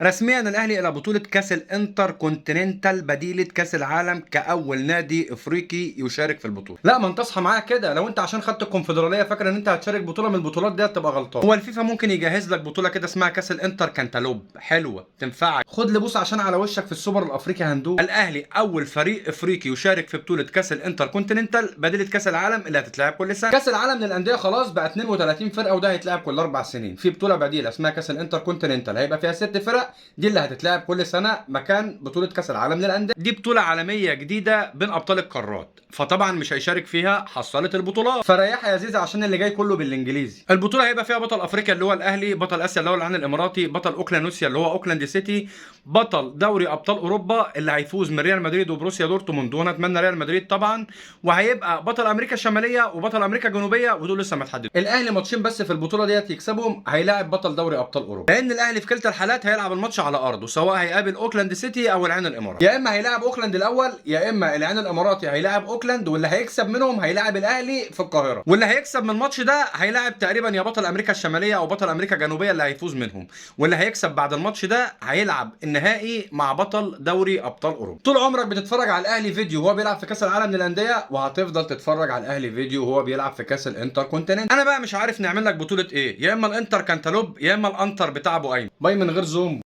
رسميا الاهلي الى بطوله كاس الانتر كونتيننتال بديله كاس العالم كاول نادي افريقي يشارك في البطوله. لا، ما انت اصحى معايا كده، لو انت عشان خدت الكونفدراليه فاكر ان انت هتشارك بطوله من البطولات دي تبقى غلطان. هو الفيفا ممكن يجهز لك بطوله كده اسمها كاس الانتر كانتالوب، حلوه تنفعك، خد لبوس عشان على وشك في السوبر الافريقي هندوق. الاهلي اول فريق افريقي يشارك في بطوله كاس الانتر كونتيننتال بديله كاس العالم اللي هتتلعب كل سنه. كاس العالم للانديه خلاص بقى 32 فرقه، وده هيتلعب كل 4 سنين. في بطوله بديله اسمها كاس الانتر كونتيننتال هيبقى فيها 6 فرق، دي اللي هتتلعب كل سنه مكان بطوله كاس العالم للانديه. دي بطوله عالميه جديده بين ابطال القارات، فطبعا مش هيشارك فيها حصاله البطولات، فريحها يا زيزو عشان اللي جاي كله بالانجليزي. البطوله هيبقى فيها بطل افريقيا اللي هو الاهلي، بطل اسيا اللي هو العين الاماراتي، بطل اوكلاندوسيا اللي هو اوكلاند سيتي، بطل دوري ابطال اوروبا اللي هيفوز من ريال مدريد وبروسيا دورتموند، وانا اتمنى ريال مدريد طبعا، وهيبقى بطل امريكا الشماليه وبطل امريكا الجنوبيه، ودول لسه ما اتحددوا. الاهلي ماتشين بس في البطوله ديت يكسبهم هيلاعب بطل دوري ابطال اوروبا، لان الاهلي في كلتا الحالات هيلعب الماتش على ارضه، سواء هيقابل اوكلاند سيتي او العين الاماراتي. يا اما هيلاعب اوكلاند الاول، يا اما العين الاماراتي هيلاعب اوكلاند، واللي هيكسب منهم هيلاعب الاهلي في القاهره، واللي هيكسب من الماتش ده هيلاعب تقريبا يا بطل امريكا الشماليه او بطل امريكا الجنوبيه اللي هيفوز منهم، واللي هيكسب بعد الماتش ده هيلعب النهائي مع بطل دوري ابطال اوروبا. طول عمرك بتتفرج على الاهلي فيديو وهو بيلعب في كاس العالم للانديه، وهتفضل تتفرج على الاهلي فيديو وهو بيلعب في كاس الانتر كونتيننت. انا بقى مش عارف نعمل لك بطوله ايه، يا اما الانتر كانتالوب يا اما الانتر بتاع ابو ايمن باي من غير زوم.